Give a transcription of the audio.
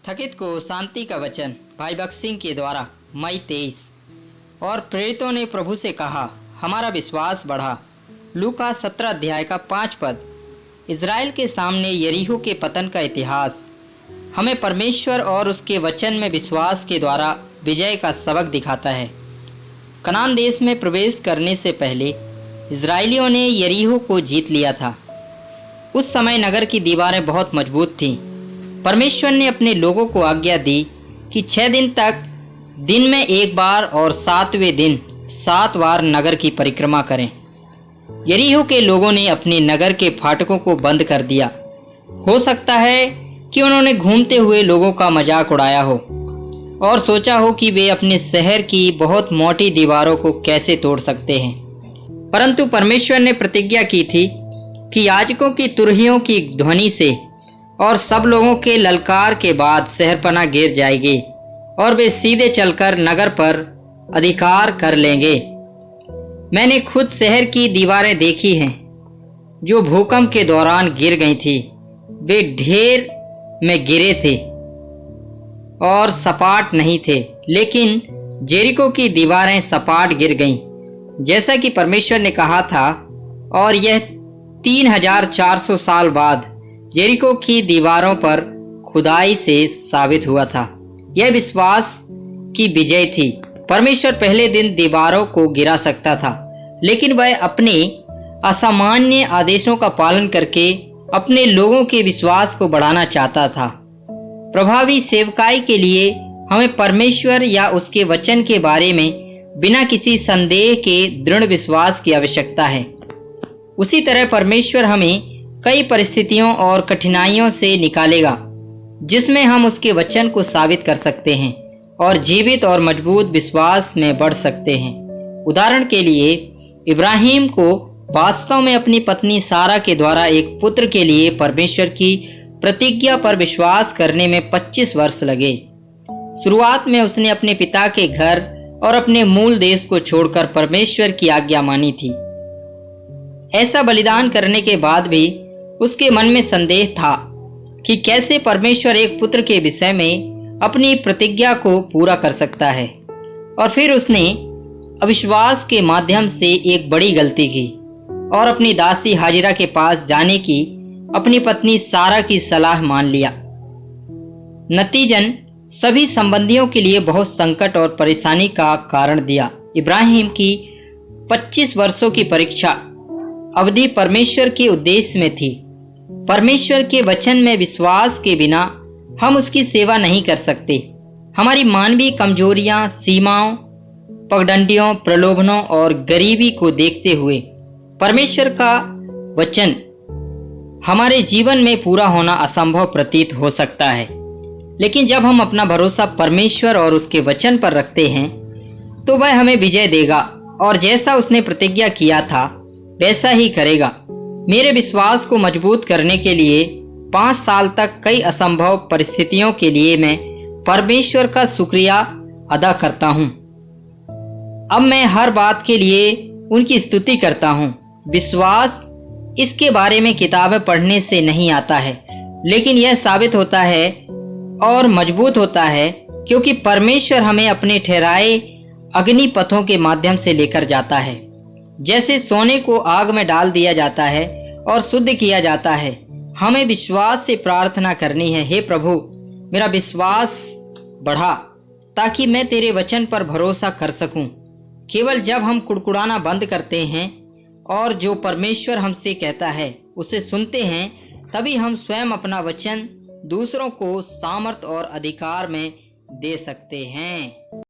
थकित को शांति का वचन भाई भगत सिंह के द्वारा मई 23। और प्रेरितों ने प्रभु से कहा, हमारा विश्वास बढ़ा। लूका 17 अध्याय का 5 पद। इज़राइल के सामने यरीहो के पतन का इतिहास हमें परमेश्वर और उसके वचन में विश्वास के द्वारा विजय का सबक दिखाता है। कनान देश में प्रवेश करने से पहले इज़राइलियों ने यरीहो को जीत लिया था। उस समय नगर की दीवारें बहुत मजबूत थीं। परमेश्वर ने अपने लोगों को आज्ञा दी कि 6 दिन तक दिन में एक बार और 7वें दिन 7 बार नगर की परिक्रमा करें। यरीहो के लोगों ने अपने नगर के फाटकों को बंद कर दिया। हो सकता है कि उन्होंने घूमते हुए लोगों का मजाक उड़ाया हो और सोचा हो कि वे अपने शहर की बहुत मोटी दीवारों को कैसे तोड़ सकते हैं। परंतु परमेश्वर ने प्रतिज्ञा की थी कि याजकों की तुरहियों की ध्वनि से और सब लोगों के ललकार के बाद शहरपनाह गिर जाएगी और वे सीधे चलकर नगर पर अधिकार कर लेंगे। मैंने खुद शहर की दीवारें देखी हैं जो भूकंप के दौरान गिर गई थी। वे ढेर में गिरे थे और सपाट नहीं थे, लेकिन जेरिको की दीवारें सपाट गिर गईं, जैसा कि परमेश्वर ने कहा था। और यह 3400 साल बाद जेरिको की दीवारों पर खुदाई से साबित हुआ था। यह विश्वास की विजय थी। परमेश्वर पहले दिन दीवारों को गिरा सकता था, लेकिन वह अपने असामान्य आदेशों का पालन करके अपने लोगों के विश्वास को बढ़ाना चाहता था। प्रभावी सेवकाई के लिए हमें परमेश्वर या उसके वचन के बारे में बिना किसी संदेह के दृढ़ विश्वास की आवश्यकता है। उसी तरह परमेश्वर हमें कई परिस्थितियों और कठिनाइयों से निकालेगा जिसमें हम उसके वचन को साबित कर सकते हैं और जीवित और मजबूत विश्वास में बढ़ सकते हैं। उदाहरण के लिए इब्राहिम को वास्तव में अपनी पत्नी सारा के द्वारा एक पुत्र के लिए परमेश्वर की प्रतिज्ञा पर विश्वास करने में 25 वर्ष लगे। शुरुआत में उसने अपने पिता के घर और अपने मूल देश को छोड़कर परमेश्वर की आज्ञा मानी थी। ऐसा बलिदान करने के बाद भी उसके मन में संदेह था कि कैसे परमेश्वर एक पुत्र के विषय में अपनी प्रतिज्ञा को पूरा कर सकता है। और फिर उसने अविश्वास के माध्यम से एक बड़ी गलती की और अपनी दासी हाजिरा के पास जाने की अपनी पत्नी सारा की सलाह मान लिया। नतीजन सभी संबंधियों के लिए बहुत संकट और परेशानी का कारण दिया। इब्राहिम की 25 वर्षों की परीक्षा अवधि परमेश्वर के उद्देश्य में थी। परमेश्वर के वचन में विश्वास के बिना हम उसकी सेवा नहीं कर सकते। हमारी मानवीय कमजोरियां, सीमाओं, पगडंडियों, प्रलोभनों और गरीबी को देखते हुए परमेश्वर का वचन हमारे जीवन में पूरा होना असंभव प्रतीत हो सकता है। लेकिन जब हम अपना भरोसा परमेश्वर और उसके वचन पर रखते हैं तो वह हमें विजय देगा और जैसा उसने प्रतिज्ञा किया था वैसा ही करेगा। मेरे विश्वास को मजबूत करने के लिए 5 साल तक कई असंभव परिस्थितियों के लिए मैं परमेश्वर का शुक्रिया अदा करता हूँ। अब मैं हर बात के लिए उनकी स्तुति करता हूँ। विश्वास इसके बारे में किताबें पढ़ने से नहीं आता है, लेकिन यह साबित होता है और मजबूत होता है क्योंकि परमेश्वर हमें अपने ठहराए अग्नि पथों के माध्यम से लेकर जाता है। जैसे सोने को आग में डाल दिया जाता है और शुद्ध किया जाता है, हमें विश्वास से प्रार्थना करनी है, हे प्रभु मेरा विश्वास बढ़ा ताकि मैं तेरे वचन पर भरोसा कर सकूं। केवल जब हम कुड़कुड़ाना बंद करते हैं और जो परमेश्वर हमसे कहता है उसे सुनते हैं, तभी हम स्वयं अपना वचन दूसरों को सामर्थ और अधिकार में दे सकते हैं।